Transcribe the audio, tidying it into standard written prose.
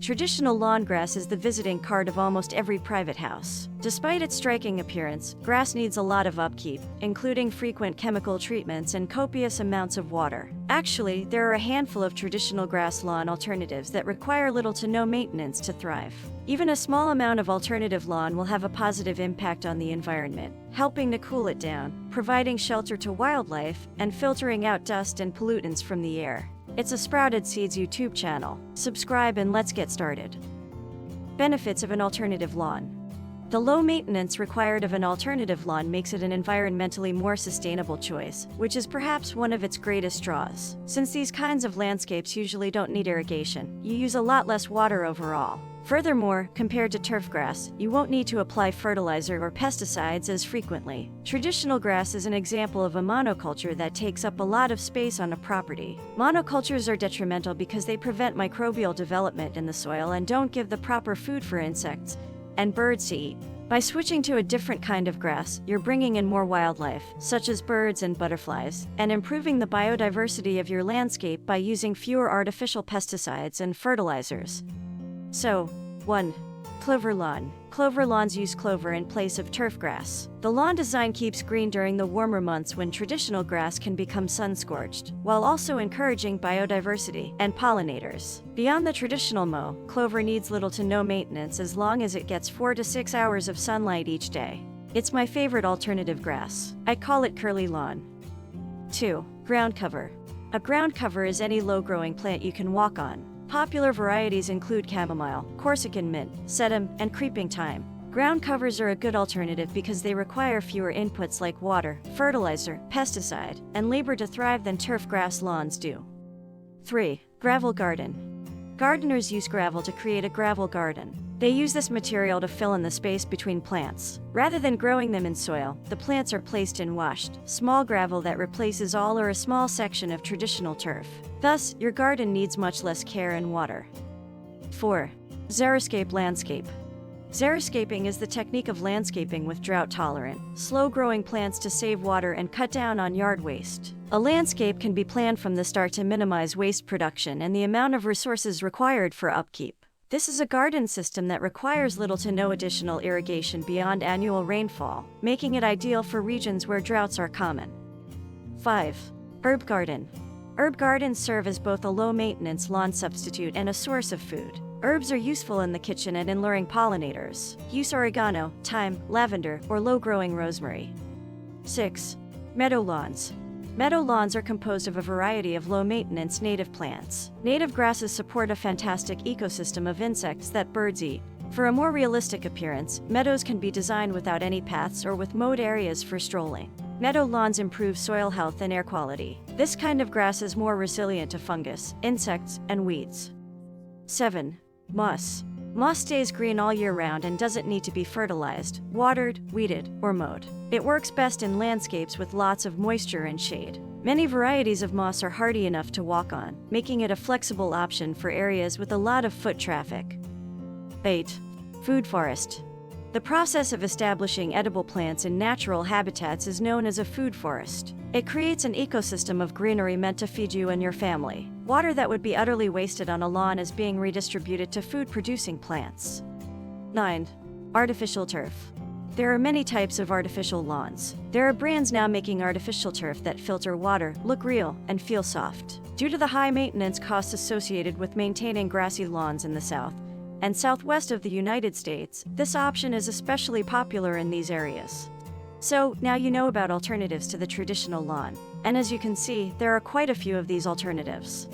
Traditional lawn grass is the visiting card of almost every private house. Despite its striking appearance, grass needs a lot of upkeep, including frequent chemical treatments and copious amounts of water. Actually, there are a handful of traditional grass lawn alternatives that require little to no maintenance to thrive. Even a small amount of alternative lawn will have a positive impact on the environment, helping to cool it down, providing shelter to wildlife, and filtering out dust and pollutants from the air. It's a Sprouted Seeds YouTube channel. Subscribe and let's get started. Benefits of an alternative lawn. The low maintenance required of an alternative lawn makes it an environmentally more sustainable choice, which is perhaps one of its greatest draws. Since these kinds of landscapes usually don't need irrigation, you use a lot less water overall. Furthermore, compared to turf grass, you won't need to apply fertilizer or pesticides as frequently. Traditional grass is an example of a monoculture that takes up a lot of space on a property. Monocultures are detrimental because they prevent microbial development in the soil and don't give the proper food for insects and birds to eat. By switching to a different kind of grass, you're bringing in more wildlife, such as birds and butterflies, and improving the biodiversity of your landscape by using fewer artificial pesticides and fertilizers. So, 1. Clover lawn. Clover lawns use clover in place of turf grass. The lawn design keeps green during the warmer months when traditional grass can become sun-scorched, while also encouraging biodiversity and pollinators. Beyond the traditional mow, clover needs little to no maintenance as long as it gets 4 to 6 hours of sunlight each day. It's my favorite alternative grass. I call it curly lawn. 2. Ground cover. A ground cover is any low-growing plant you can walk on. Popular varieties include chamomile, Corsican mint, sedum, and creeping thyme. Ground covers are a good alternative because they require fewer inputs like water, fertilizer, pesticide, and labor to thrive than turf grass lawns do. 3. Gravel garden. Gardeners use gravel to create a gravel garden. They use this material to fill in the space between plants. Rather than growing them in soil, the plants are placed in washed, small gravel that replaces all or a small section of traditional turf. Thus, your garden needs much less care and water. 4. Xeriscape landscape. Xeriscaping is the technique of landscaping with drought-tolerant, slow-growing plants to save water and cut down on yard waste. A landscape can be planned from the start to minimize waste production and the amount of resources required for upkeep. This is a garden system that requires little to no additional irrigation beyond annual rainfall, making it ideal for regions where droughts are common. 5. Herb garden. Herb gardens serve as both a low-maintenance lawn substitute and a source of food. Herbs are useful in the kitchen and in luring pollinators. Use oregano, thyme, lavender, or low-growing rosemary. 6. Meadow lawns. Meadow lawns are composed of a variety of low-maintenance native plants. Native grasses support a fantastic ecosystem of insects that birds eat. For a more realistic appearance, meadows can be designed without any paths or with mowed areas for strolling. Meadow lawns improve soil health and air quality. This kind of grass is more resilient to fungus, insects, and weeds. 7. Moss. Moss stays green all year round and doesn't need to be fertilized, watered, weeded, or mowed. It works best in landscapes with lots of moisture and shade. Many varieties of moss are hardy enough to walk on, making it a flexible option for areas with a lot of foot traffic. 8. Food forest. The process of establishing edible plants in natural habitats is known as a food forest. It creates an ecosystem of greenery meant to feed you and your family. Water that would be utterly wasted on a lawn is being redistributed to food-producing plants. 9. Artificial turf. There are many types of artificial lawns. There are brands now making artificial turf that filter water, look real, and feel soft. Due to the high maintenance costs associated with maintaining grassy lawns in the South and Southwest of the United States, this option is especially popular in these areas. So, now you know about alternatives to the traditional lawn. And as you can see, there are quite a few of these alternatives.